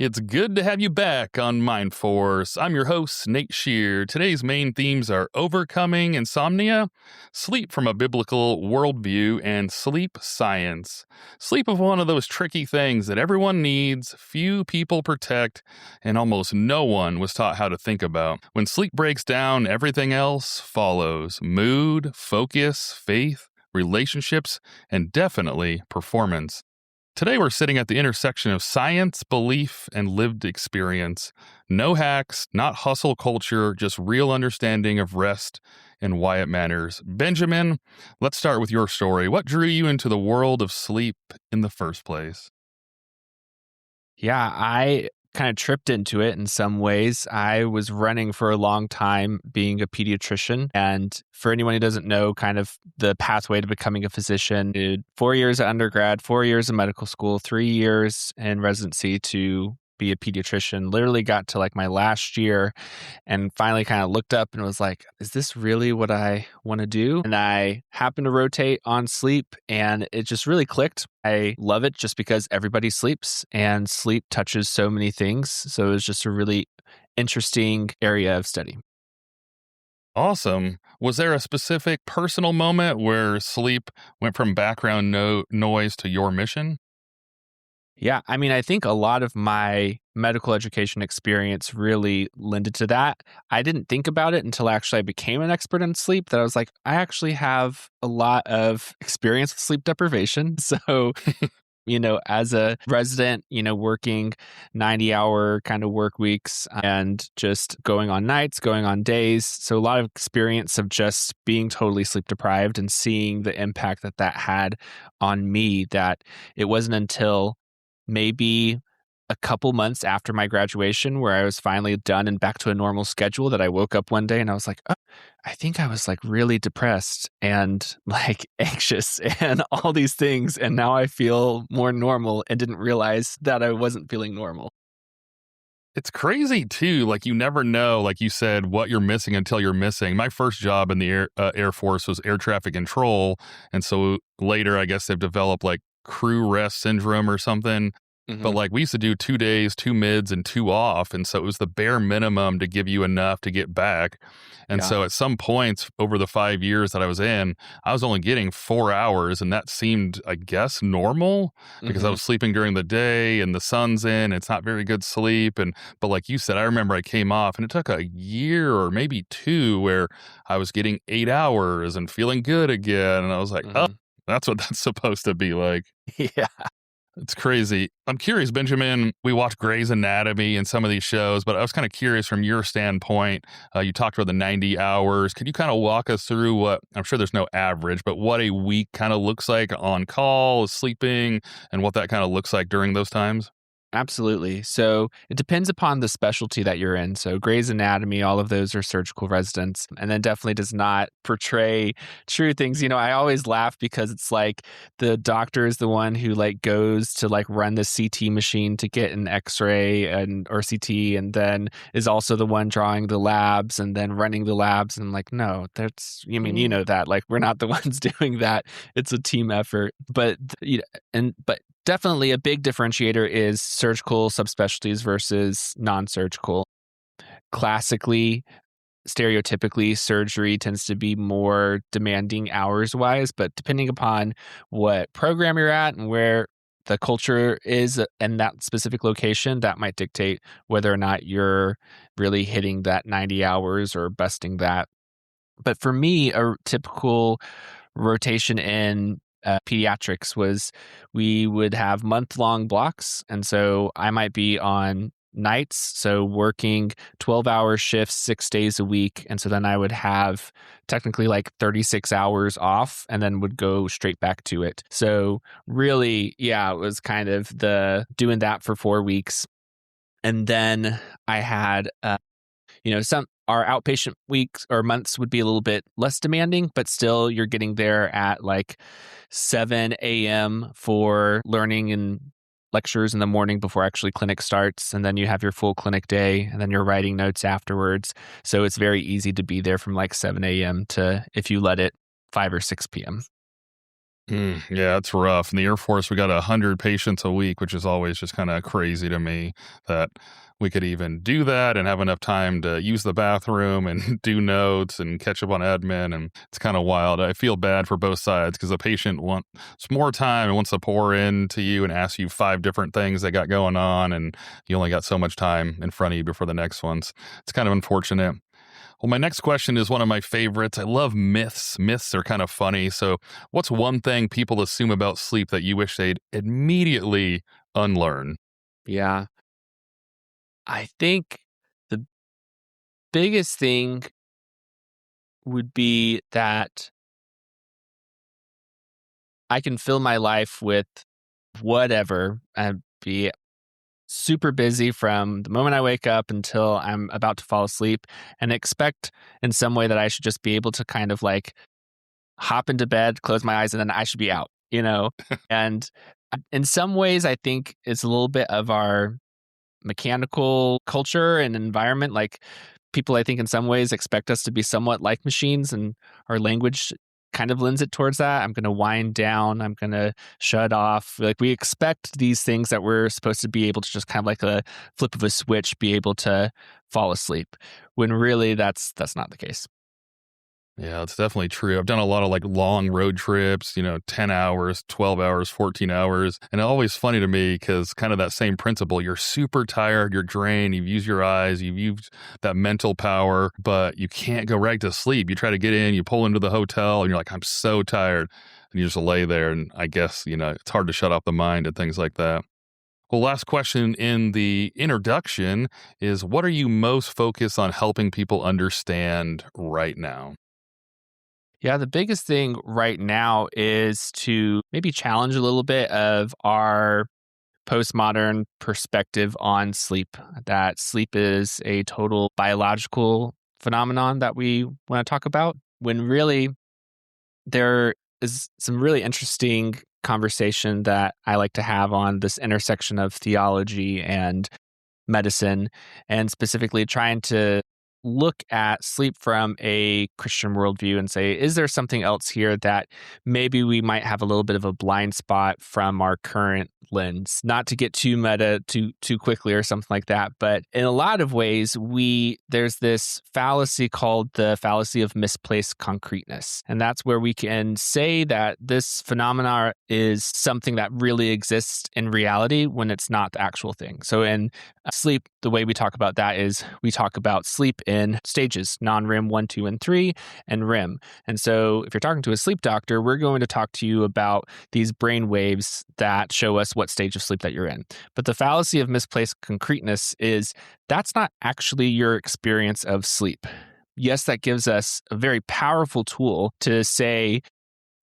It's good to have you back on Mind Force. I'm your host, Nate Shear. Today's main themes are overcoming insomnia, sleep from a biblical worldview, and sleep science. Sleep is one of those tricky things that everyone needs, few people protect, and almost no one was taught how to think about. When sleep breaks down, everything else follows: mood, focus, faith, relationships, and definitely performance. Today, we're sitting at the intersection of science, belief, and lived experience. No hacks, not hustle culture, just real understanding of rest and why it matters. Benjamin, let's start with your story. What drew you into the world of sleep in the first place? Yeah, I kind of tripped into it in some ways. I was running for a long time being a pediatrician. And for anyone who doesn't know, kind of the pathway to becoming a physician, did 4 years of undergrad, 4 years of medical school, 3 years in residency to be a pediatrician. Literally got to like my last year and finally kind of looked up and was like, is this really what I want to do? And I happened to rotate on sleep and it just really clicked. I love it just because everybody sleeps and sleep touches so many things. So it was just a really interesting area of study. Awesome. Was there a specific personal moment where sleep went from background noise to your mission? Yeah, I mean, I think a lot of my medical education experience really lended to that. I didn't think about it until actually I became an expert in sleep that I was like, I actually have a lot of experience with sleep deprivation. So, as a resident, working 90-hour kind of work weeks and just going on nights, going on days. So a lot of experience of just being totally sleep deprived and seeing the impact that that had on me, that it wasn't until maybe a couple months after my graduation where I was finally done and back to a normal schedule that I woke up one day and I was like, oh, I think I was like really depressed and like anxious and all these things. And now I feel more normal and didn't realize that I wasn't feeling normal. It's crazy too. Like, you never know, like you said, what you're missing until you're missing. My first job in the Air Force was air traffic control. And so later, I guess they've developed like crew rest syndrome or something. But Hmm. like, we used to do 2 days, two mids, and two off. And so it was the bare minimum to give you enough to get back. And Yeah. so at some points over the 5 years that I was in, I was only getting 4 hours. And that seemed, I guess, normal because I Hmm. was sleeping during the day and the sun's in. It's not very good sleep. But like you said, I remember I came off and it took a year or maybe two where I was getting 8 hours and feeling good again. And I was like, oh, Hmm. that's what that's supposed to be like. Yeah. It's crazy. I'm curious, Benjamin. We watch Grey's Anatomy and some of these shows, but I was kind of curious from your standpoint. You talked about the 90 hours. Could you kind of walk us through what, I'm sure there's no average, but what a week kind of looks like on call, sleeping, and what that kind of looks like during those times? Absolutely. So it depends upon the specialty that you're in. So Grey's Anatomy, all of those are surgical residents, and then definitely does not portray true things. I always laugh because it's like the doctor is the one who like goes to like run the CT machine to get an X-ray and or CT, and then is also the one drawing the labs and then running the labs. And I'm like, no, that's that like we're not the ones doing that. It's a team effort. But definitely a big differentiator is surgical subspecialties versus non-surgical. Classically, stereotypically, surgery tends to be more demanding hours-wise, but depending upon what program you're at and where the culture is in that specific location, that might dictate whether or not you're really hitting that 90 hours or busting that. But for me, a typical rotation in pediatrics was we would have month-long blocks. And so I might be on nights, so working 12-hour shifts 6 days a week. And so then I would have technically like 36 hours off and then would go straight back to it. So really, yeah, it was kind of the doing that for 4 weeks. And then I had some our outpatient weeks or months would be a little bit less demanding, but still you're getting there at like 7 a.m. for learning and lectures in the morning before actually clinic starts. And then you have your full clinic day and then you're writing notes afterwards. So it's very easy to be there from like 7 a.m. to, if you let it, 5 or 6 p.m. Yeah, it's rough. In the Air Force, we got 100 patients a week, which is always just kind of crazy to me that we could even do that and have enough time to use the bathroom and do notes and catch up on admin. And it's kind of wild. I feel bad for both sides because the patient wants more time and wants to pour into you and ask you 5 different things they got going on. And you only got so much time in front of you before the next ones. It's kind of unfortunate. Well, my next question is one of my favorites. I love myths. Myths are kind of funny. So, what's one thing people assume about sleep that you wish they'd immediately unlearn? Yeah. I think the biggest thing would be that I can fill my life with whatever and be super busy from the moment I wake up until I'm about to fall asleep and expect in some way that I should just be able to kind of like hop into bed, close my eyes, and then I should be out, you know? And in some ways, I think it's a little bit of our mechanical culture and environment. Like people, I think, in some ways expect us to be somewhat like machines, and our language kind of lends it towards that. I'm going to wind down. I'm going to shut off. Like we expect these things that we're supposed to be able to just kind of like a flip of a switch, be able to fall asleep. When really, that's not the case. Yeah, it's definitely true. I've done a lot of like long road trips, 10 hours, 12 hours, 14 hours. And it's always funny to me because kind of that same principle. You're super tired, you're drained, you've used your eyes, you've used that mental power, but you can't go right to sleep. You try to get in, you pull into the hotel, and you're like, I'm so tired. And you just lay there. And I guess, it's hard to shut off the mind and things like that. Well, last question in the introduction is what are you most focused on helping people understand right now? Yeah, the biggest thing right now is to maybe challenge a little bit of our postmodern perspective on sleep, that sleep is a total biological phenomenon that we want to talk about, when really there is some really interesting conversation that I like to have on this intersection of theology and medicine, and specifically trying to look at sleep from a Christian worldview and say, is there something else here that maybe we might have a little bit of a blind spot from our current lens? Not to get too meta too quickly or something like that, but in a lot of ways, there's this fallacy called the fallacy of misplaced concreteness, and that's where we can say that this phenomena is something that really exists in reality when it's not the actual thing. So in sleep, the way we talk about that is we talk about sleep in stages, non-REM 1, 2, and 3, and REM. And so if you're talking to a sleep doctor, we're going to talk to you about these brain waves that show us what stage of sleep that you're in. But the fallacy of misplaced concreteness is that's not actually your experience of sleep. Yes, that gives us a very powerful tool to say,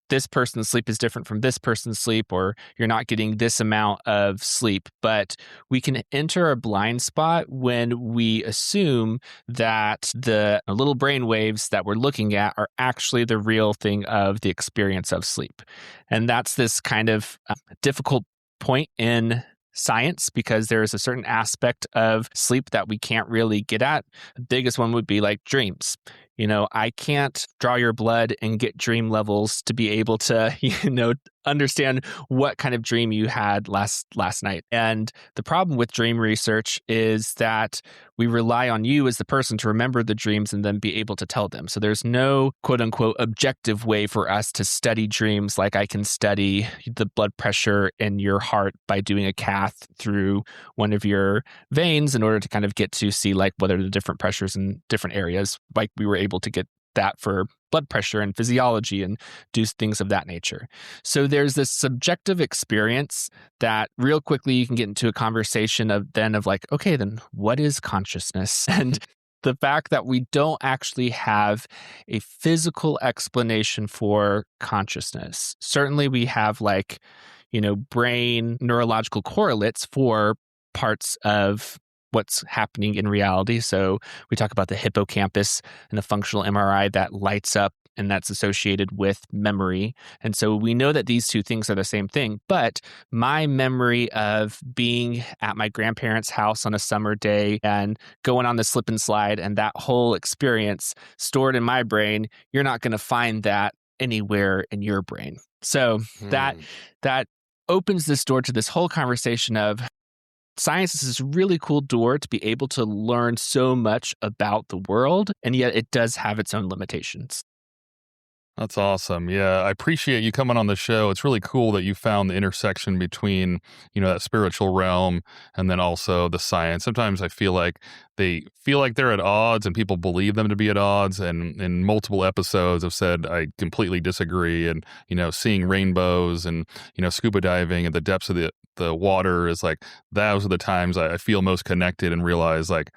this person's sleep is different from this person's sleep, or you're not getting this amount of sleep. But we can enter a blind spot when we assume that the little brain waves that we're looking at are actually the real thing of the experience of sleep. And that's this kind of difficult point in science, because there is a certain aspect of sleep that we can't really get at. The biggest one would be like dreams. I can't draw your blood and get dream levels to be able to, understand what kind of dream you had last night. And the problem with dream research is that we rely on you as the person to remember the dreams and then be able to tell them. So there's no quote unquote objective way for us to study dreams, like I can study the blood pressure in your heart by doing a cath through one of your veins in order to kind of get to see like what are the different pressures in different areas. Like we were able to get that for blood pressure and physiology and do things of that nature. So there's this subjective experience that real quickly you can get into a conversation of like, okay, then what is consciousness? And the fact that we don't actually have a physical explanation for consciousness. Certainly we have like, brain neurological correlates for parts of what's happening in reality. So we talk about the hippocampus and a functional MRI that lights up, and that's associated with memory. And so we know that these two things are the same thing. But my memory of being at my grandparents' house on a summer day and going on the slip and slide and that whole experience stored in my brain, you're not going to find that anywhere in your brain. So that Hmm. that opens this door to this whole conversation of science is this really cool door to be able to learn so much about the world, and yet it does have its own limitations. That's awesome. Yeah, I appreciate you coming on the show. It's really cool that you found the intersection between, that spiritual realm and then also the science. Sometimes I feel like they feel like they're at odds and people believe them to be at odds. And in multiple episodes have said I completely disagree. And, seeing rainbows and, scuba diving at the depths of the water is like, those are the times I feel most connected and realize like,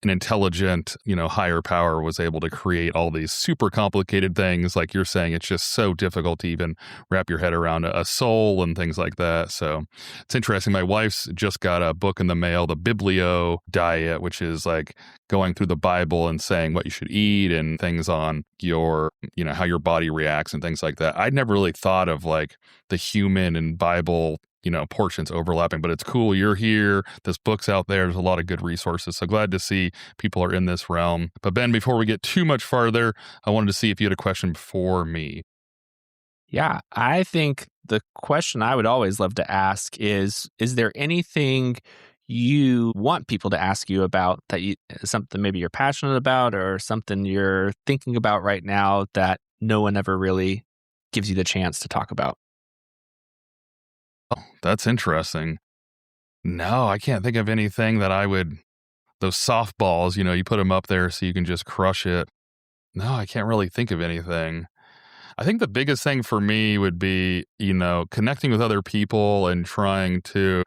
an intelligent, higher power was able to create all these super complicated things. Like you're saying, it's just so difficult to even wrap your head around a soul and things like that. So it's interesting. My wife's just got a book in the mail, the Biblio Diet, which is like going through the Bible and saying what you should eat and things on your, how your body reacts and things like that. I'd never really thought of like the human and Bible portions overlapping, but it's cool. You're here. This book's out there. There's a lot of good resources. So glad to see people are in this realm. But Ben, before we get too much farther, I wanted to see if you had a question for me. Yeah, I think the question I would always love to ask is there anything you want people to ask you about that something maybe you're passionate about or something you're thinking about right now that no one ever really gives you the chance to talk about? Oh, that's interesting. No, I can't think of anything that those softballs, you put them up there so you can just crush it. No, I can't really think of anything. I think the biggest thing for me would be, connecting with other people and trying to,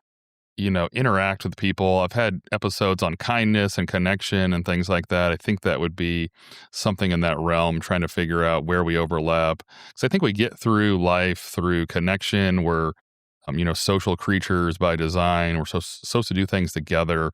interact with people. I've had episodes on kindness and connection and things like that. I think that would be something in that realm, trying to figure out where we overlap. Because I think we get through life through connection. We're social creatures by design. We're supposed to do things together.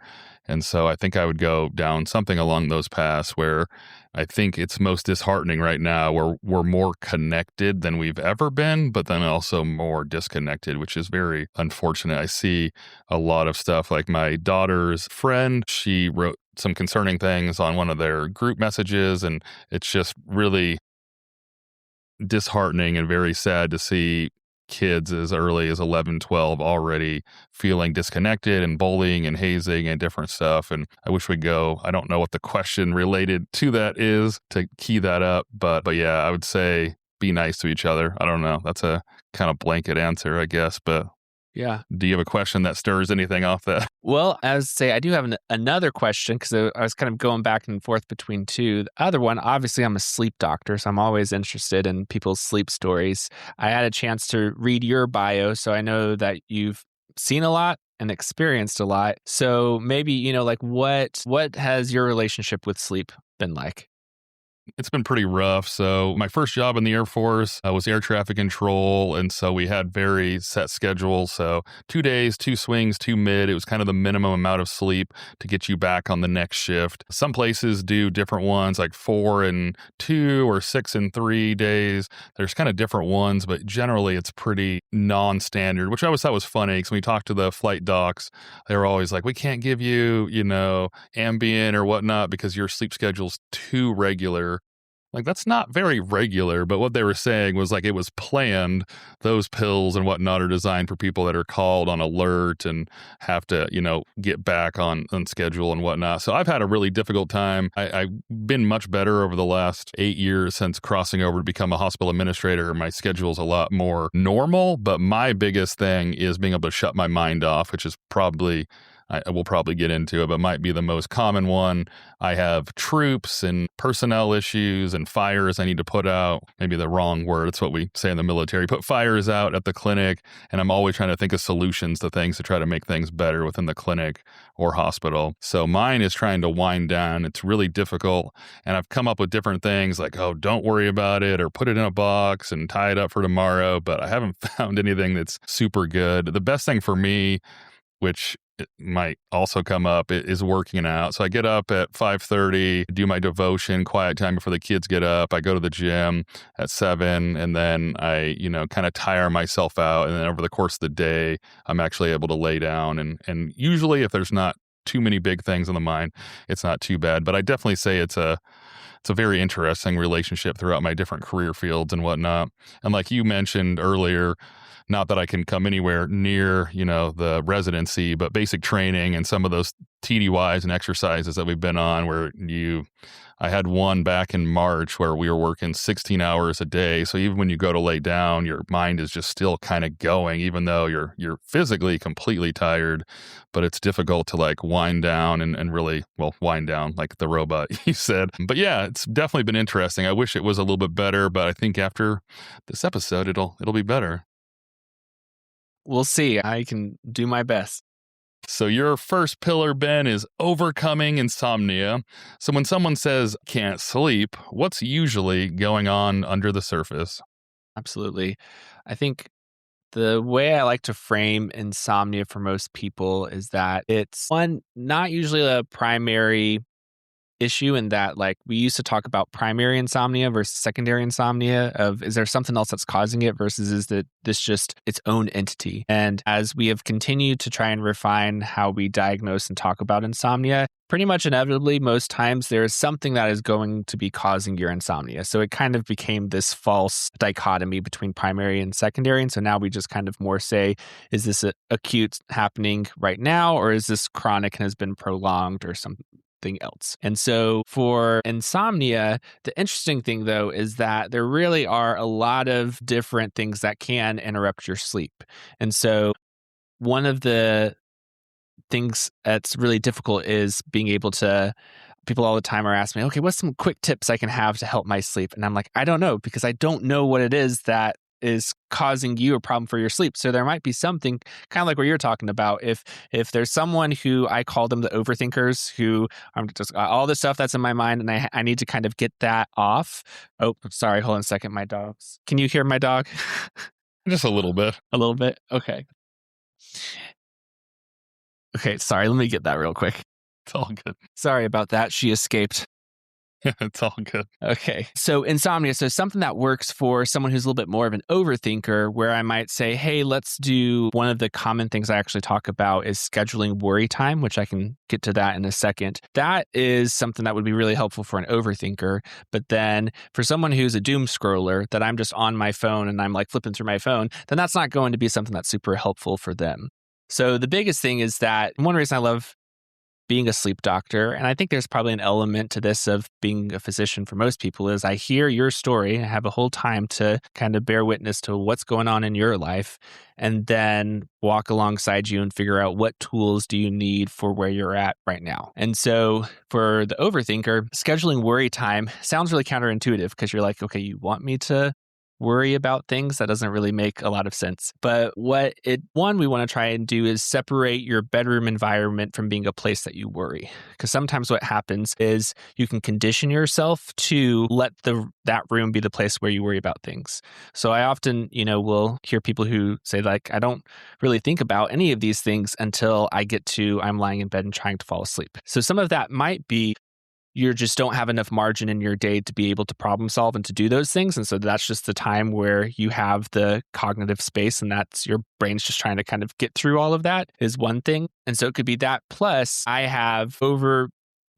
And so I think I would go down something along those paths where I think it's most disheartening right now, where we're more connected than we've ever been, but then also more disconnected, which is very unfortunate. I see a lot of stuff like my daughter's friend, she wrote some concerning things on one of their group messages, and it's just really disheartening and very sad to see kids as early as 11, 12 already feeling disconnected and bullying and hazing and different stuff. And I wish we'd go, I don't know what the question related to that is to key that up. But yeah, I would say be nice to each other. I don't know. That's a kind of blanket answer, I guess. But Yeah. do you have a question that stirs anything off that? Well, as say, I do have another question because I was kind of going back and forth between two. The other one, obviously, I'm a sleep doctor, so I'm always interested in people's sleep stories. I had a chance to read your bio, so I know that you've seen a lot and experienced a lot. So maybe, like what has your relationship with sleep been like? It's been pretty rough. So my first job in the Air Force was air traffic control. And so we had very set schedules. So 2 days, 2 swings, 2 mid. It was kind of the minimum amount of sleep to get you back on the next shift. Some places do different ones like 4 and 2 or 6 and 3 days. There's kind of different ones, but generally it's pretty non-standard, which I always thought was funny because when we talked to the flight docs, they were always like, we can't give you, Ambien or whatnot because your sleep schedule's too regular. Like, that's not very regular, but what they were saying was like it was planned. Those pills and whatnot are designed for people that are called on alert and have to, get back on schedule and whatnot. So I've had a really difficult time. I've been much better over the last 8 years since crossing over to become a hospital administrator. My schedule's a lot more normal, but my biggest thing is being able to shut my mind off, which is probably I will probably get into it, but might be the most common one. I have troops and personnel issues and fires I need to put out. Maybe the wrong word. It's what we say in the military. Put fires out at the clinic. And I'm always trying to think of solutions to things to try to make things better within the clinic or hospital. So mine is trying to wind down. It's really difficult. And I've come up with different things like, oh, don't worry about it or put it in a box and tie it up for tomorrow. But I haven't found anything that's super good. The best thing for me, which it might also come up, is working out. So I get up at 5:30, do my devotion, quiet time before the kids get up. I go to the gym at 7, and then I, kind of tire myself out. And then over the course of the day, I'm actually able to lay down. And usually if there's not too many big things on the mind, it's not too bad. But I definitely say it's a it's a very interesting relationship throughout my different career fields and whatnot. And like you mentioned earlier, not that I can come anywhere near, the residency, but basic training and some of those TDYs and exercises that we've been on where I had one back in March where we were working 16 hours a day. So even when you go to lay down, your mind is just still kind of going, even though you're physically completely tired, but it's difficult to like wind down and really, wind down like the robot you said. But yeah, it's definitely been interesting. I wish it was a little bit better, but I think after this episode, it'll be better. We'll see. I can do my best. So your first pillar, Ben, is overcoming insomnia. So when someone says can't sleep, what's usually going on under the surface? Absolutely. I think the way I like to frame insomnia for most people is that it's one, not usually a primary issue in that, like, we used to talk about primary insomnia versus secondary insomnia of, is there something else that's causing it versus is that this just its own entity? And as we have continued to try and refine how we diagnose and talk about insomnia, pretty much inevitably, most times there is something that is going to be causing your insomnia. So it kind of became this false dichotomy between primary and secondary. And so now we just kind of more say, is this acute happening right now, or is this chronic and has been prolonged or something else? And so for insomnia, the interesting thing though is that there really are a lot of different things that can interrupt your sleep. And so one of the things that's really difficult is being able to, people all the time are asking me, okay, what's some quick tips I can have to help my sleep? And I'm like, I don't know, because I don't know what it is that is causing you a problem for your sleep. So there might be something kind of like what you're talking about. If there's someone who, I call them the overthinkers, who I'm just all the stuff that's in my mind and I need to kind of get that off. Oh, sorry, hold on a second. My dogs. Can you hear my dog? Just a little bit. A little bit? Okay. Okay, sorry. Let me get that real quick. It's all good. Sorry about that. She escaped. It's all good. Okay. So insomnia. So something that works for someone who's a little bit more of an overthinker, where I might say, hey, let's do one of the common things I actually talk about is scheduling worry time, which I can get to that in a second. That is something that would be really helpful for an overthinker. But then for someone who's a doom scroller, that I'm just on my phone and I'm like flipping through my phone, then that's not going to be something that's super helpful for them. So the biggest thing is that one reason I love being a sleep doctor, and I think there's probably an element to this of being a physician for most people, is I hear your story and have a whole time to kind of bear witness to what's going on in your life, and then walk alongside you and figure out what tools do you need for where you're at right now. And so for the overthinker, scheduling worry time sounds really counterintuitive because you're like, okay, you want me to worry about things? That doesn't really make a lot of sense. But we want to try and do is separate your bedroom environment from being a place that you worry. Because sometimes what happens is you can condition yourself to let that room be the place where you worry about things. So I often, will hear people who say like, I don't really think about any of these things until I'm lying in bed and trying to fall asleep. So some of that might be you just don't have enough margin in your day to be able to problem solve and to do those things. And so that's just the time where you have the cognitive space, and that's your brain's just trying to kind of get through all of that is one thing. And so it could be that. Plus, I have over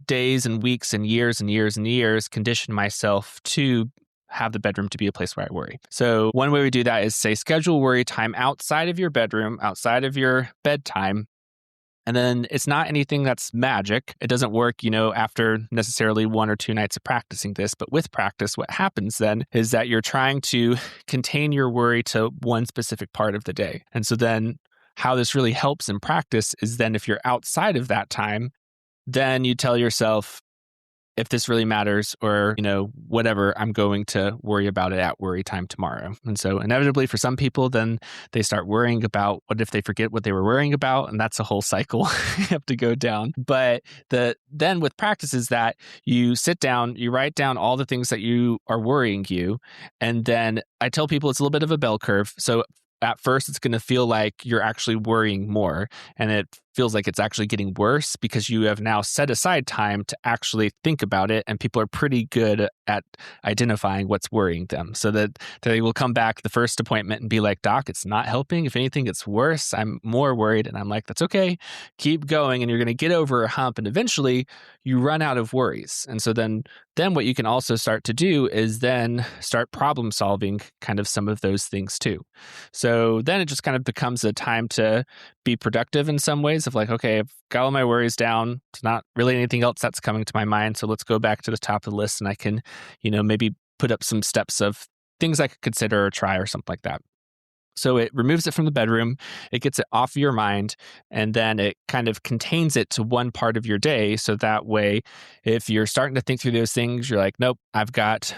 days and weeks and years and years and years conditioned myself to have the bedroom to be a place where I worry. So one way we do that is say schedule worry time outside of your bedroom, outside of your bedtime. And then it's not anything that's magic. It doesn't work, after necessarily 1 or 2 nights of practicing this. But with practice, what happens then is that you're trying to contain your worry to one specific part of the day. And so then how this really helps in practice is then if you're outside of that time, then you tell yourself, if this really matters or, whatever, I'm going to worry about it at worry time tomorrow. And so inevitably for some people, then they start worrying about what if they forget what they were worrying about. And that's a whole cycle you have to go down. But then with practice is that you sit down, you write down all the things that you are worrying you. And then I tell people it's a little bit of a bell curve. So at first, it's going to feel like you're actually worrying more. And it feels like it's actually getting worse because you have now set aside time to actually think about it. And people are pretty good at identifying what's worrying them so that they will come back the first appointment and be like, Doc, it's not helping. If anything, it's worse. I'm more worried. And I'm like, that's okay. Keep going. And you're going to get over a hump. And eventually you run out of worries. And so then what you can also start to do is then start problem solving kind of some of those things too. So then it just kind of becomes a time to be productive in some ways of like, okay, I've got all my worries down. It's not really anything else that's coming to my mind. So let's go back to the top of the list and I can, maybe put up some steps of things I could consider or try or something like that. So it removes it from the bedroom, it gets it off your mind, and then it kind of contains it to one part of your day. So that way, if you're starting to think through those things, you're like, nope, I've got,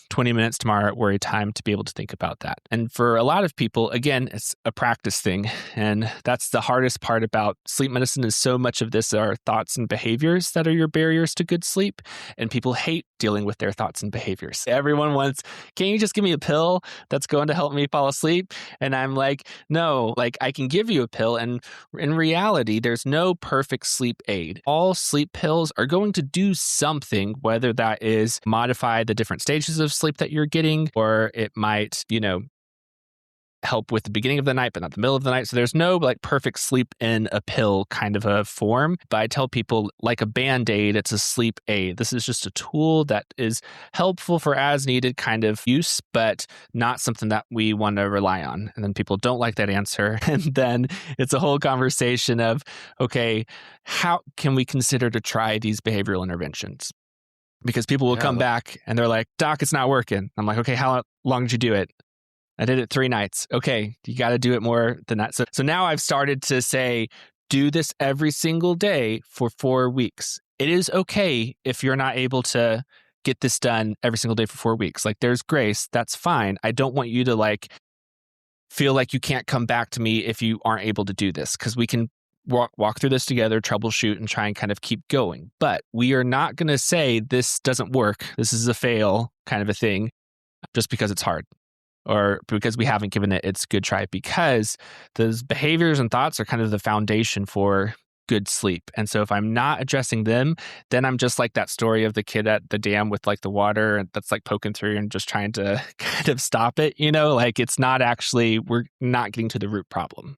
20 minutes tomorrow at worry time to be able to think about that. And for a lot of people, again, it's a practice thing. And that's the hardest part about sleep medicine is so much of this are thoughts and behaviors that are your barriers to good sleep. And people hate dealing with their thoughts and behaviors. Everyone wants, can you just give me a pill that's going to help me fall asleep? And I'm like, no, like I can give you a pill. And in reality, there's no perfect sleep aid. All sleep pills are going to do something, whether that is modify the different stages of sleep that you're getting, or it might, help with the beginning of the night, but not the middle of the night. So there's no like perfect sleep in a pill kind of a form. But I tell people like a Band-Aid, it's a sleep aid. This is just a tool that is helpful for as needed kind of use, but not something that we want to rely on. And then people don't like that answer. And then it's a whole conversation of, okay, how can we consider to try these behavioral interventions? Because people will come back and they're like, Doc, it's not working. I'm like, okay, how long did you do it? I did it 3 nights. Okay, you got to do it more than that. So now I've started to say, do this every single day for 4 weeks. It is okay if you're not able to get this done every single day for 4 weeks. Like there's grace. That's fine. I don't want you to like feel like you can't come back to me if you aren't able to do this, because we can walk through this together, troubleshoot, and try and kind of keep going. But we are not going to say this doesn't work. This is a fail kind of a thing just because it's hard, or because we haven't given it its good try, because those behaviors and thoughts are kind of the foundation for good sleep. And so if I'm not addressing them, then I'm just like that story of the kid at the dam with like the water that's like poking through and just trying to kind of stop it, like it's not actually, we're not getting to the root problem.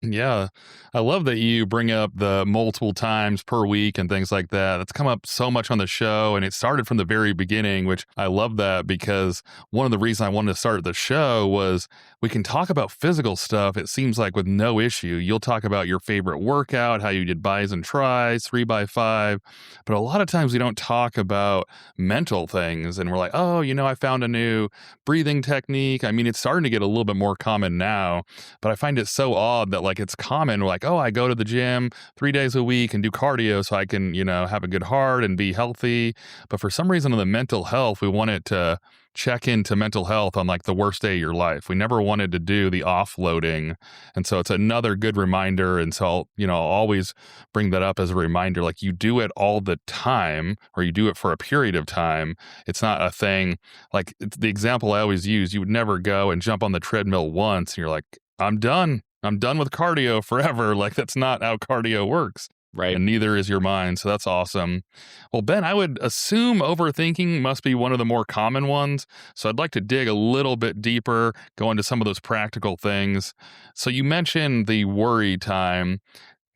Yeah. I love that you bring up the multiple times per week and things like that. That's come up so much on the show, and it started from the very beginning, which I love that, because one of the reasons I wanted to start the show was we can talk about physical stuff, it seems like, with no issue. You'll talk about your favorite workout, how you did bis and tris, 3x5, but a lot of times we don't talk about mental things, and we're like, oh, I found a new breathing technique. I mean, it's starting to get a little bit more common now, but I find it so odd that like it's common. We're like, oh, I go to the gym 3 days a week and do cardio so I can, have a good heart and be healthy. But for some reason on the mental health, we wanted to check into mental health on like the worst day of your life. We never wanted to do the offloading. And so it's another good reminder. And so, I'll always bring that up as a reminder, like you do it all the time, or you do it for a period of time. It's not a thing. Like it's the example I always use, you would never go and jump on the treadmill once and you're like, I'm done with cardio forever. Like that's not how cardio works. Right. And neither is your mind. So that's awesome. Well, Ben, I would assume overthinking must be one of the more common ones. So I'd like to dig a little bit deeper, go into some of those practical things. So you mentioned the worry time.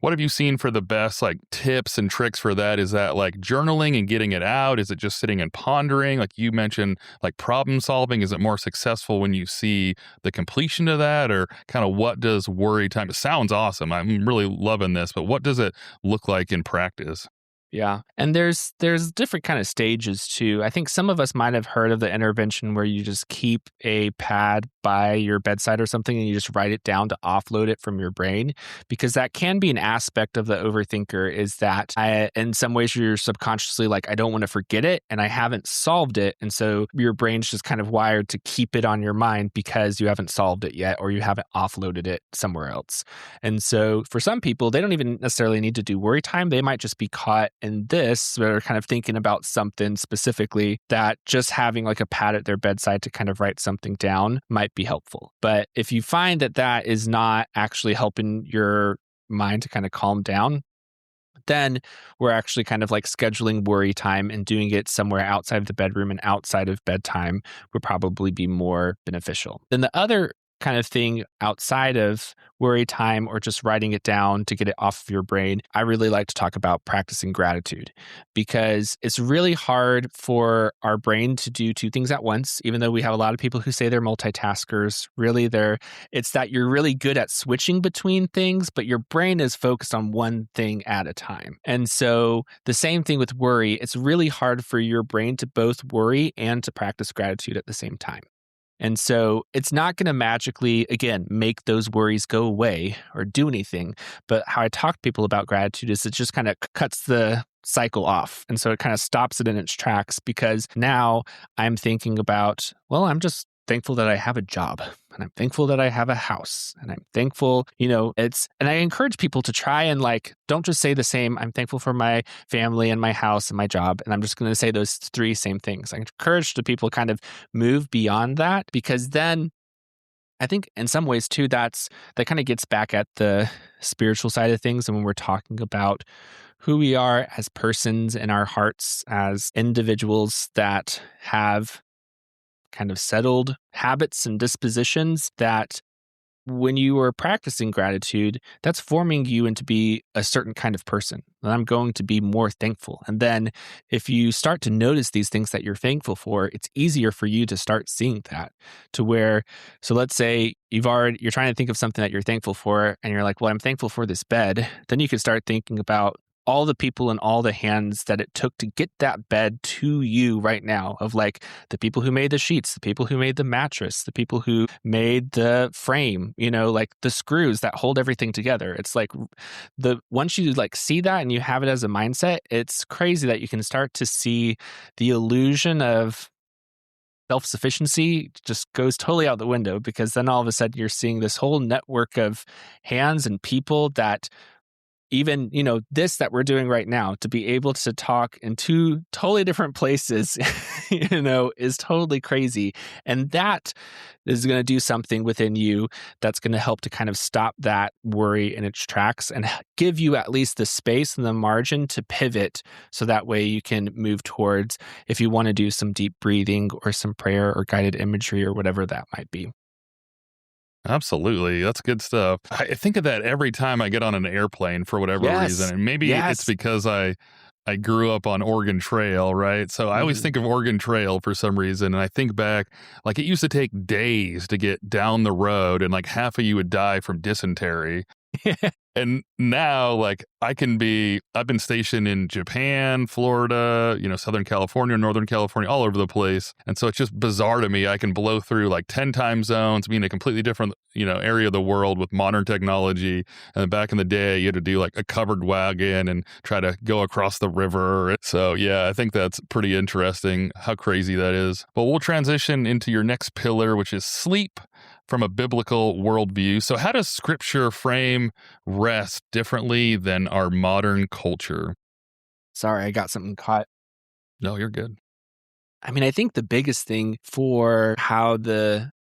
What have you seen for the best like tips and tricks for that? Is that like journaling and getting it out? Is it just sitting and pondering? Like you mentioned, like problem solving. Is it more successful when you see the completion of that? Or kind of what does worry time? It sounds awesome. I'm really loving this, but what does it look like in practice? Yeah. And there's different kind of stages too. I think some of us might have heard of the intervention where you just keep a pad by your bedside or something and you just write it down to offload it from your brain, because that can be an aspect of the overthinker, is that in some ways you're subconsciously like, I don't want to forget it and I haven't solved it. And so your brain's just kind of wired to keep it on your mind because you haven't solved it yet, or you haven't offloaded it somewhere else. And so for some people, they don't even necessarily need to do worry time. They might just be caught in this, they're kind of thinking about something specifically, that just having like a pad at their bedside to kind of write something down might be helpful. But if you find that that is not actually helping your mind to kind of calm down, then we're actually kind of like scheduling worry time and doing it somewhere outside of the bedroom and outside of bedtime would probably be more beneficial. Then the other kind of thing outside of worry time or just writing it down to get it off of your brain, I really like to talk about practicing gratitude, because it's really hard for our brain to do two things at once. Even though we have a lot of people who say they're multitaskers, really it's that you're really good at switching between things, but your brain is focused on one thing at a time. And so the same thing with worry, it's really hard for your brain to both worry and to practice gratitude at the same time. And so it's not going to magically, again, make those worries go away or do anything. But how I talk to people about gratitude is it just kind of cuts the cycle off. And so it kind of stops it in its tracks, because now I'm thinking about, well, I'm just thankful that I have a job, and I'm thankful that I have a house, and I'm thankful, and I encourage people to try and don't just say the same, I'm thankful for my family and my house and my job, and I'm just going to say those three same things. I encourage the people kind of move beyond that, because then I think in some ways too, that kind of gets back at the spiritual side of things. And when we're talking about who we are as persons in our hearts, as individuals that have kind of settled habits and dispositions, that when you are practicing gratitude, that's forming you into be a certain kind of person. And I'm going to be more thankful. And then if you start to notice these things that you're thankful for, it's easier for you to start seeing that to where, so let's say you're trying to think of something that you're thankful for, and you're like, well, I'm thankful for this bed. Then you can start thinking about all the people and all the hands that it took to get that bed to you right now, of the people who made the sheets, the people who made the mattress, the people who made the frame, the screws that hold everything together. It's once you see that and you have it as a mindset, it's crazy that you can start to see the illusion of self-sufficiency just goes totally out the window, because then all of a sudden you're seeing this whole network of hands and people that even, this that we're doing right now, to be able to talk in two totally different places, is totally crazy. And that is going to do something within you that's going to help to kind of stop that worry in its tracks and give you at least the space and the margin to pivot. So that way you can move towards, if you want to do some deep breathing or some prayer or guided imagery or whatever that might be. Absolutely. That's good stuff. I think of that every time I get on an airplane for whatever reason. And maybe it's because I grew up on Oregon Trail, right? So I always think of Oregon Trail for some reason. And I think back, it used to take days to get down the road, and half of you would die from dysentery. And now, I've been stationed in Japan, Florida, Southern California, Northern California, all over the place. And so it's just bizarre to me. I can blow through 10 time zones, be in a completely different, area of the world with modern technology. And then back in the day, you had to do a covered wagon and try to go across the river. So yeah, I think that's pretty interesting how crazy that is. But we'll transition into your next pillar, which is sleep from a biblical worldview. So how does scripture frame rest differently than our modern culture? Sorry, I got something caught. No, you're good. I think the biggest thing for how the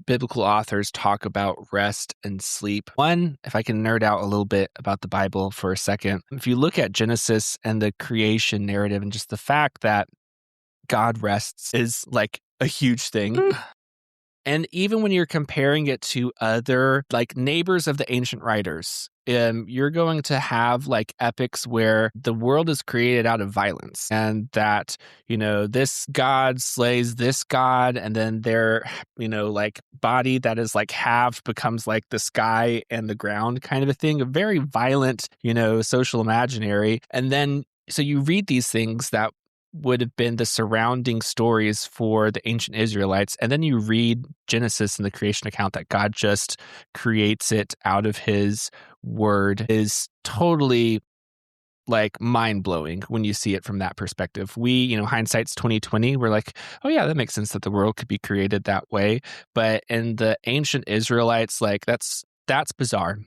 biblical authors talk about rest and sleep, one, if I can nerd out a little bit about the Bible for a second, if you look at Genesis and the creation narrative and just the fact that God rests is a huge thing. And even when you're comparing it to other neighbors of the ancient writers, you're going to have epics where the world is created out of violence, and that, this god slays this god, and then their, body that is halved becomes the sky and the ground kind of a thing, a very violent, social imaginary. And then, so you read these things that would have been the surrounding stories for the ancient Israelites. And then you read Genesis and the creation account that God just creates it out of his word, is totally mind-blowing when you see it from that perspective. We, hindsight's 2020, we're oh yeah, that makes sense that the world could be created that way. But in the ancient Israelites, that's bizarre.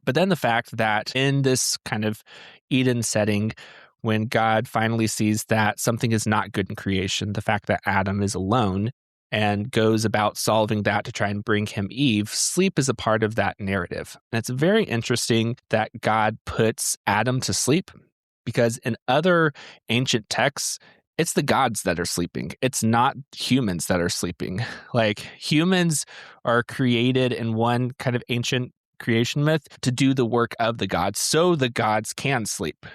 But then the fact that in this kind of Eden setting, when God finally sees that something is not good in creation, the fact that Adam is alone, and goes about solving that to try and bring him Eve, sleep is a part of that narrative. And it's very interesting that God puts Adam to sleep, because in other ancient texts, it's the gods that are sleeping. It's not humans that are sleeping. Like, humans are created in one kind of ancient creation myth to do the work of the gods so the gods can sleep.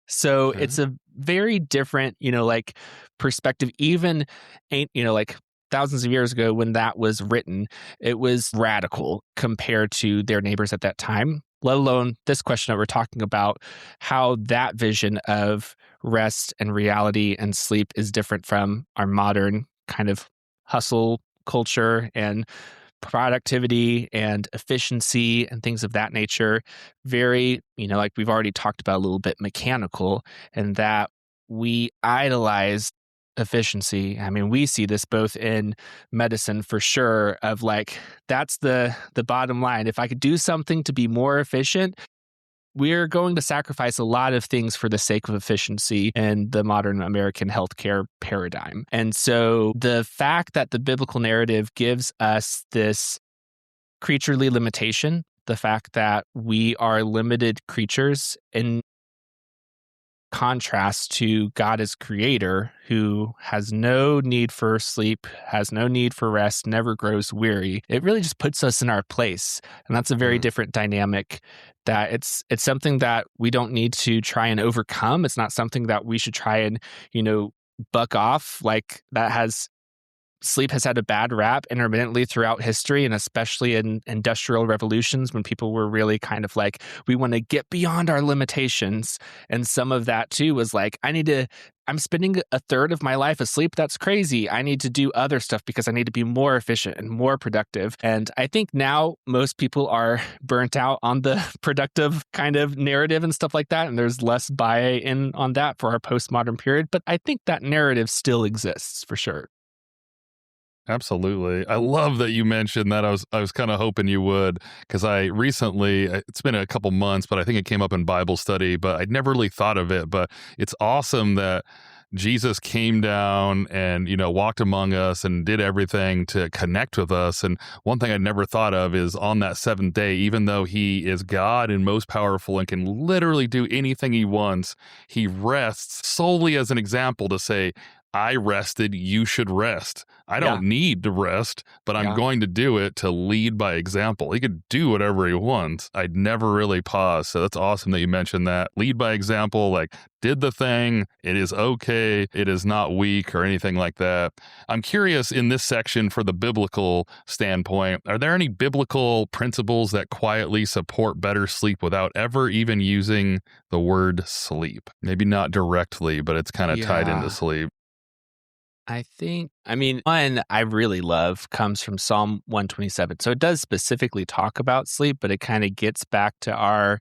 So Okay. it's a very different, like, perspective. Even, like, thousands of years ago when that was written, it was radical compared to their neighbors at that time, let alone this question that we're talking about, how that vision of rest and reality and sleep is different from our modern kind of hustle culture and productivity and efficiency and things of that nature. Very, like we've already talked about, a little bit mechanical, and that we idolize efficiency. I mean, we see this both in medicine for sure, of like, that's the bottom line. If I could do something to be more efficient, we're going to sacrifice a lot of things for the sake of efficiency in the modern American healthcare paradigm. And so the fact that the biblical narrative gives us this creaturely limitation, the fact that we are limited creatures, in contrast to God as creator, who has no need for sleep, has no need for rest, never grows weary, it really just puts us in our place. And that's a very different dynamic, that it's something that we don't need to try and overcome. It's not something that we should try and, buck off. Like, sleep has had a bad rap intermittently throughout history, and especially in industrial revolutions, when people were really kind of like, we want to get beyond our limitations. And some of that too was like, I'm spending a third of my life asleep. That's crazy. I need to do other stuff because I need to be more efficient and more productive. And I think now most people are burnt out on the productive kind of narrative and stuff like that. And there's less buy-in on that for our postmodern period. But I think that narrative still exists for sure. Absolutely. I love that you mentioned that. I was kind of hoping you would, because I recently, it's been a couple months, but I think it came up in Bible study, but I'd never really thought of it. But it's awesome that Jesus came down and, walked among us and did everything to connect with us. And one thing I'd never thought of is, on that seventh day, even though he is God and most powerful and can literally do anything he wants, he rests solely as an example to say, I rested, you should rest. I don't need to rest, but I'm going to do it to lead by example. He could do whatever he wants. I'd never really pause. So that's awesome that you mentioned that. Lead by example, like, did the thing. It is okay. It is not weak or anything like that. I'm curious, in this section, for the biblical standpoint, are there any biblical principles that quietly support better sleep without ever even using the word sleep? Maybe not directly, but it's kind of tied into sleep. One I really love comes from Psalm 127. So it does specifically talk about sleep, but it kind of gets back to our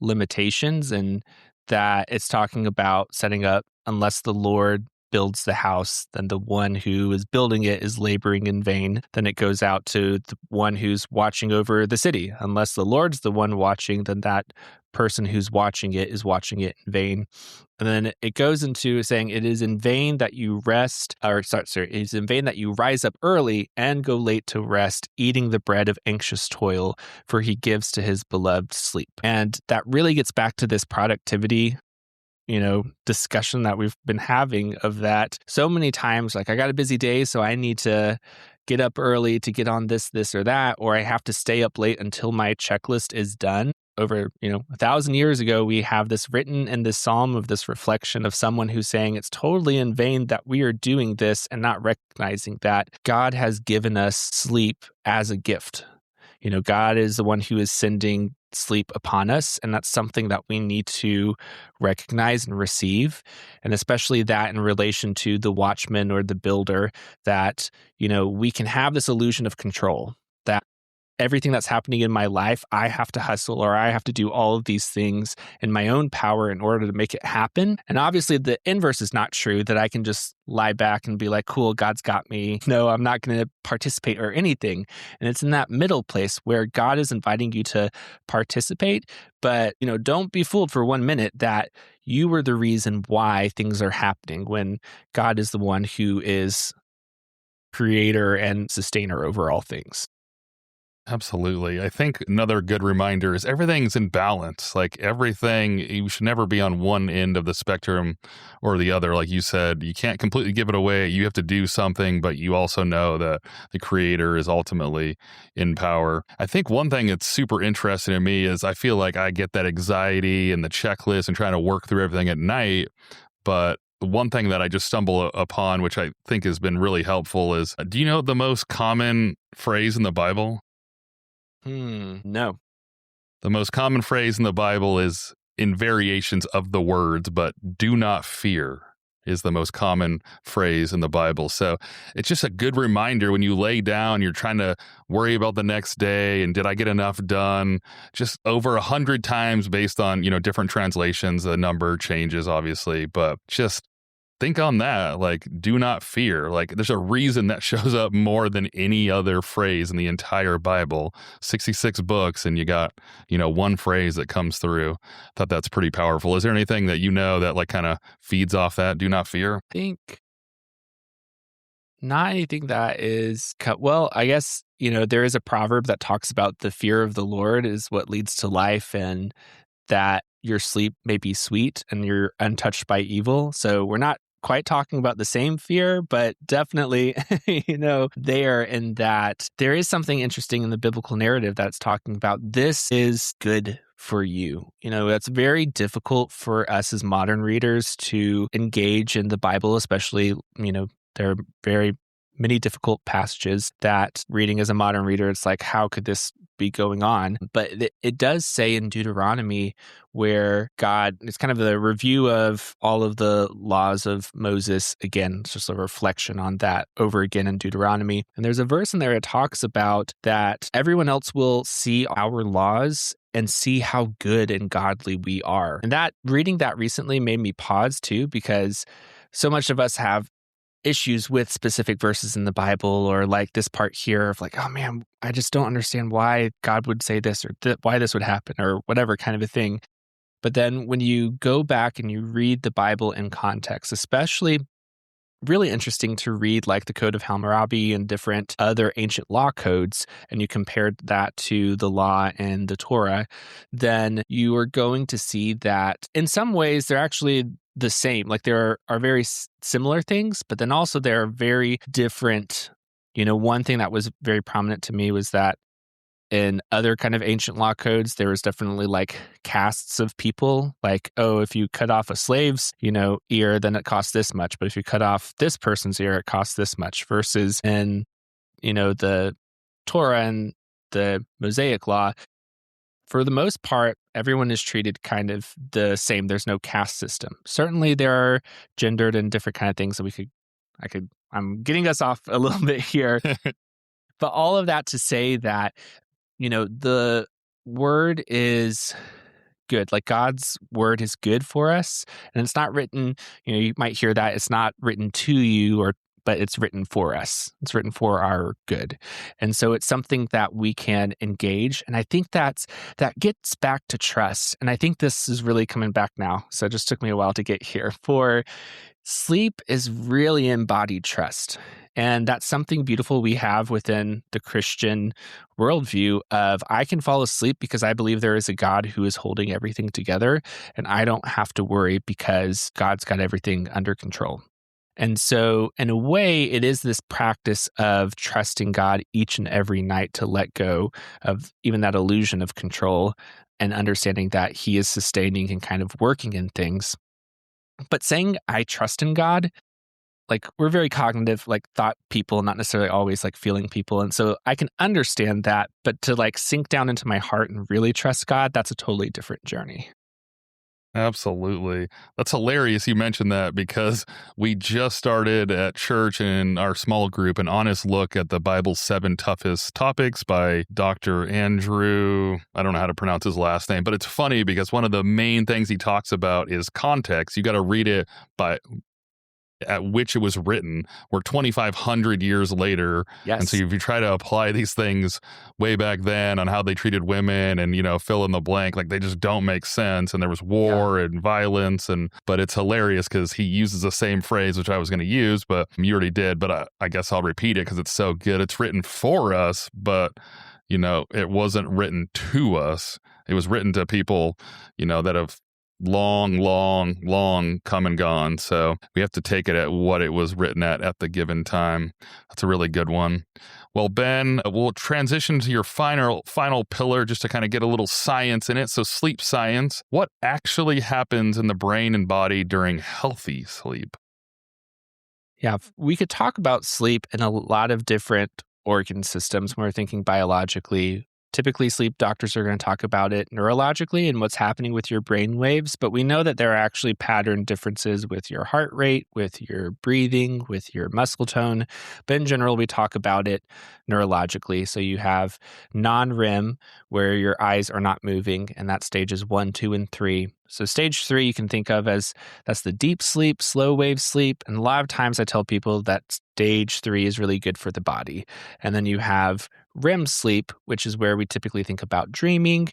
limitations, and that it's talking about setting up, unless the Lord builds the house, then the one who is building it is laboring in vain. Then it goes out to the one who's watching over the city. Unless the Lord's the one watching, then that person who's watching it is watching it in vain. And then it goes into saying, it is in vain that you it is in vain that you rise up early and go late to rest, eating the bread of anxious toil, for he gives to his beloved sleep. And that really gets back to this productivity discussion that we've been having, of that so many times, like, I got a busy day, so I need to get up early to get on this or that, or I have to stay up late until my checklist is done. Over, 1,000 years ago, we have this written in this psalm, of this reflection of someone who's saying it's totally in vain that we are doing this, and not recognizing that God has given us sleep as a gift. God is the one who is sending sleep upon us, and that's something that we need to recognize and receive. And especially that in relation to the watchman or the builder, that, we can have this illusion of control, that everything that's happening in my life, I have to hustle, or I have to do all of these things in my own power in order to make it happen. And obviously the inverse is not true, that I can just lie back and be like, cool, God's got me. No, I'm not going to participate or anything. And it's in that middle place where God is inviting you to participate, but, don't be fooled for 1 minute that you were the reason why things are happening, when God is the one who is creator and sustainer over all things. Absolutely. I think another good reminder is everything's in balance. Like everything, you should never be on one end of the spectrum or the other. Like you said, you can't completely give it away. You have to do something, but you also know that the creator is ultimately in power. I think one thing that's super interesting to me is I feel like I get that anxiety and the checklist and trying to work through everything at night. But one thing that I just stumble upon, which I think has been really helpful, is do you know the most common phrase in the Bible? No. The most common phrase in the Bible is in variations of the words, but do not fear is the most common phrase in the Bible. So it's just a good reminder when you lay down, you're trying to worry about the next day and did I get enough done? Just over 100 times based on, different translations, the number changes obviously, but just think on that. Like, do not fear. Like, there's a reason that shows up more than any other phrase in the entire Bible. 66 books, and you got, one phrase that comes through. Thought that's pretty powerful. Is there anything that that like kind of feeds off that? Do not fear. I think not anything that is well, I guess, there is a proverb that talks about the fear of the Lord is what leads to life, and that your sleep may be sweet and you're untouched by evil. So we're not quite talking about the same fear, but definitely, there in that there is something interesting in the biblical narrative that's talking about this is good for you. That's very difficult for us as modern readers to engage in the Bible, especially, there are very many difficult passages that reading as a modern reader, it's like, how could this be going on? But it does say in Deuteronomy where God, it's kind of the review of all of the laws of Moses. Again, it's just a reflection on that over again in Deuteronomy. And there's a verse in there that talks about that everyone else will see our laws and see how good and godly we are. And that reading that recently made me pause too, because so much of us have issues with specific verses in the Bible, or like this part here of like, oh man, I just don't understand why God would say this or why this would happen or whatever kind of a thing. But then when you go back and you read the Bible in context, especially really interesting to read like the Code of Hammurabi and different other ancient law codes, and you compared that to the law and the Torah, then you are going to see that in some ways they're actually the same. Like there are very similar things, but then also there are very different. One thing that was very prominent to me was that in other kind of ancient law codes, there was definitely like castes of people. Like, oh, if you cut off a slave's, ear, then it costs this much. But if you cut off this person's ear, it costs this much. Versus in, the Torah and the Mosaic law, for the most part, everyone is treated kind of the same. There's no caste system. Certainly there are gendered and different kind of things that I'm getting us off a little bit here. But all of that to say that, the word is good. Like God's word is good for us. And it's not written, you might hear that it's not written to you but it's written for us. It's written for our good. And so it's something that we can engage. And I think that gets back to trust. And I think this is really coming back now. So it just took me a while to get here. For sleep is really embodied trust. And that's something beautiful we have within the Christian worldview of I can fall asleep because I believe there is a God who is holding everything together. And I don't have to worry because God's got everything under control. And so in a way, it is this practice of trusting God each and every night to let go of even that illusion of control and understanding that he is sustaining and kind of working in things. But saying I trust in God, like we're very cognitive, like thought people, not necessarily always like feeling people. And so I can understand that, but to like sink down into my heart and really trust God, that's a totally different journey. Absolutely. That's hilarious you mentioned that because we just started at church in our small group an honest look at the Bible's 7 toughest topics by Dr. Andrew. I don't know how to pronounce his last name, but it's funny because one of the main things he talks about is context. You got to read it by at which it was written. We're 2,500 years later. Yes. And so if you try to apply these things way back then on how they treated women and, fill in the blank, like they just don't make sense. And there was war and violence. But it's hilarious because he uses the same phrase, which I was going to use, but you already did. But I guess I'll repeat it because it's so good. It's written for us, but, it wasn't written to us. It was written to people, that have long come and gone. So we have to take it at what it was written at the given time. That's a really good one. Well, Ben, we'll transition to your final pillar just to kind of get a little science in it. So sleep science, what actually happens in the brain and body during healthy sleep? Yeah, we could talk about sleep in a lot of different organ systems when we're thinking biologically. Typically, sleep doctors are going to talk about it neurologically and what's happening with your brain waves, but we know that there are actually pattern differences with your heart rate, with your breathing, with your muscle tone. But in general, we talk about it neurologically. So you have non-REM, where your eyes are not moving, and that's stages 1, 2, and 3. So stage 3 you can think of as that's the deep sleep, slow wave sleep. And a lot of times I tell people that stage 3 is really good for the body. And then you have REM sleep, which is where we typically think about dreaming.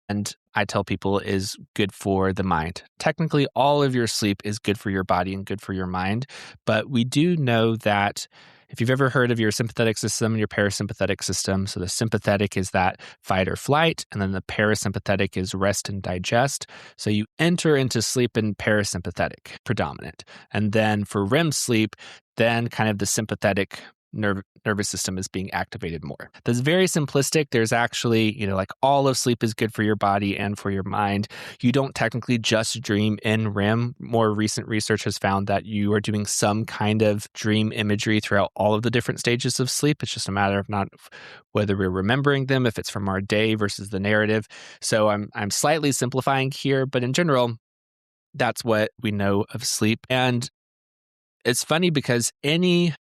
And I tell people is good for the mind. Technically, all of your sleep is good for your body and good for your mind. But we do know that if you've ever heard of your sympathetic system and your parasympathetic system, so the sympathetic is that fight or flight, and then the parasympathetic is rest and digest. So you enter into sleep in parasympathetic predominant. And then for REM sleep, then kind of the sympathetic nervous system is being activated more. That's very simplistic. There's actually, like all of sleep is good for your body and for your mind. You don't technically just dream in REM. More recent research has found that you are doing some kind of dream imagery throughout all of the different stages of sleep. It's just a matter of not whether we're remembering them, if it's from our day versus the narrative. So I'm slightly simplifying here, but in general, that's what we know of sleep. And it's funny because any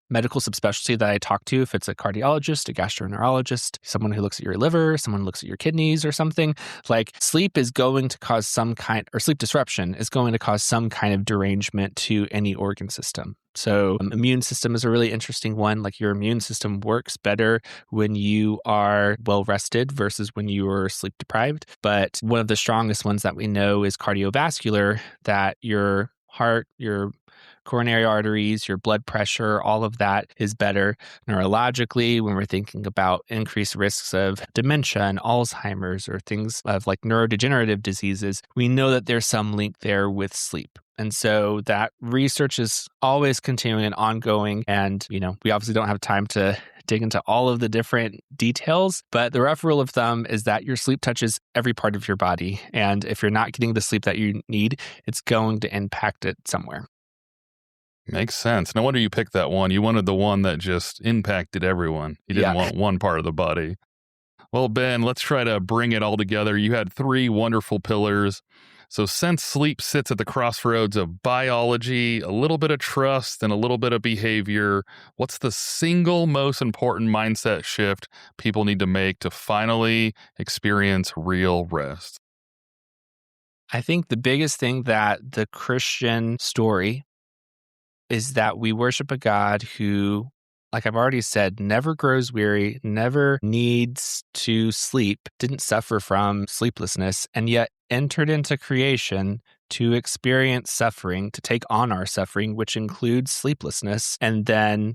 medical subspecialty that I talk to, if it's a cardiologist, a gastroenterologist, someone who looks at your liver, someone who looks at your kidneys or something, like sleep is going to cause some kind, or sleep disruption is going to cause some kind of derangement to any organ system. So immune system is a really interesting one. Like your immune system works better when you are well rested versus when you are sleep deprived. But one of the strongest ones that we know is cardiovascular, that your heart, your coronary arteries, your blood pressure, all of that is better neurologically when we're thinking about increased risks of dementia and Alzheimer's or things of like neurodegenerative diseases. We know that there's some link there with sleep. And so that research is always continuing and ongoing. And, we obviously don't have time to dig into all of the different details, but the rough rule of thumb is that your sleep touches every part of your body. And if you're not getting the sleep that you need, it's going to impact it somewhere. Makes sense. No wonder you picked that one. You wanted the one that just impacted everyone. You didn't want one part of the body. Well, Ben, let's try to bring it all together. You had 3 wonderful pillars. So since sleep sits at the crossroads of biology, a little bit of trust, and a little bit of behavior, what's the single most important mindset shift people need to make to finally experience real rest? I think the biggest thing that the Christian story is that we worship a God who, like I've already said, never grows weary, never needs to sleep, didn't suffer from sleeplessness, and yet entered into creation to experience suffering, to take on our suffering, which includes sleeplessness, and then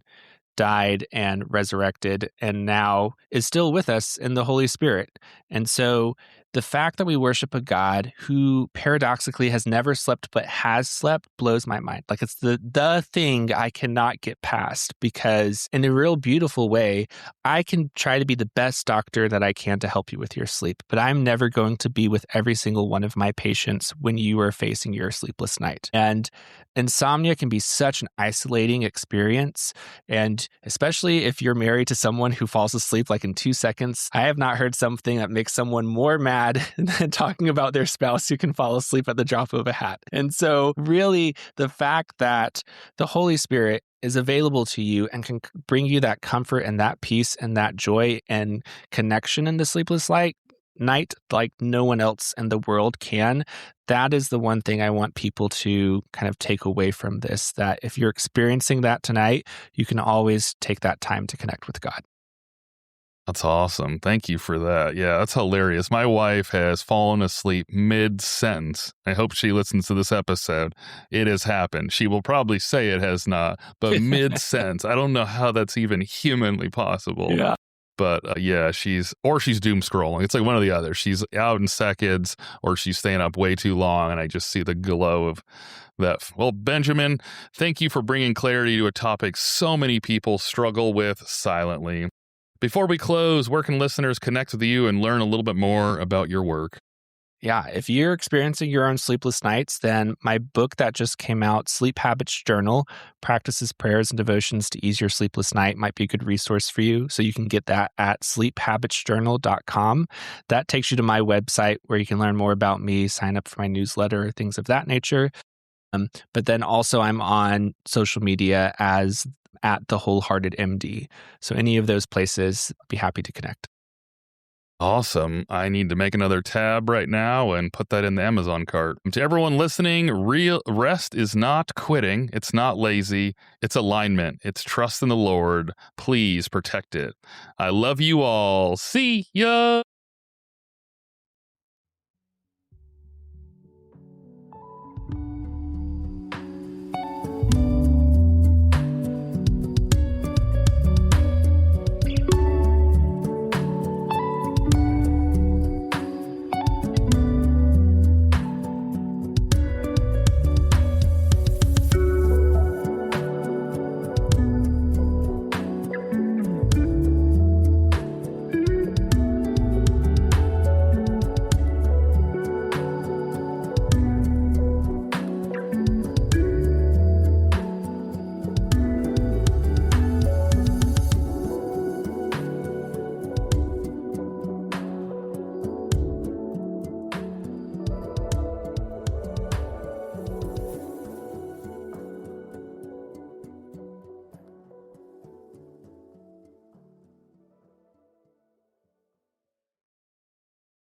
died and resurrected and now is still with us in the Holy Spirit. And so the fact that we worship a God who paradoxically has never slept but has slept blows my mind. Like it's the thing I cannot get past, because in a real beautiful way, I can try to be the best doctor that I can to help you with your sleep, but I'm never going to be with every single one of my patients when you are facing your sleepless night. And insomnia can be such an isolating experience. And especially if you're married to someone who falls asleep like in 2 seconds, I have not heard something that makes someone more mad than talking about their spouse who can fall asleep at the drop of a hat. And so really the fact that the Holy Spirit is available to you and can bring you that comfort and that peace and that joy and connection in the sleepless night night like no one else in the world can. That is the one thing I want people to kind of take away from this, that if you're experiencing that tonight, you can always take that time to connect with God. That's awesome. Thank you for that. Yeah, that's hilarious. My wife has fallen asleep mid-sentence. I hope she listens to this episode. It has happened. She will probably say it has not, but mid-sentence. I don't know how that's even humanly possible. Yeah. But yeah, she's doom scrolling. It's like one or the other. She's out in seconds or she's staying up way too long, and I just see the glow of that. Well, Benjamin, thank you for bringing clarity to a topic so many people struggle with silently. Before we close, where can listeners connect with you and learn a little bit more about your work? Yeah, if you're experiencing your own sleepless nights, then my book that just came out, Sleep Habits Journal, Practices, Prayers, and Devotions to Ease Your Sleepless Night, might be a good resource for you. So you can get that at sleephabitsjournal.com. That takes you to my website where you can learn more about me, sign up for my newsletter, things of that nature. But then also I'm on social media as at The Wholehearted MD. So any of those places, I'd be happy to connect. Awesome. I need to make another tab right now and put that in the Amazon cart. To everyone listening, real rest is not quitting. It's not lazy. It's alignment. It's trust in the Lord. Please protect it. I love you all. See ya.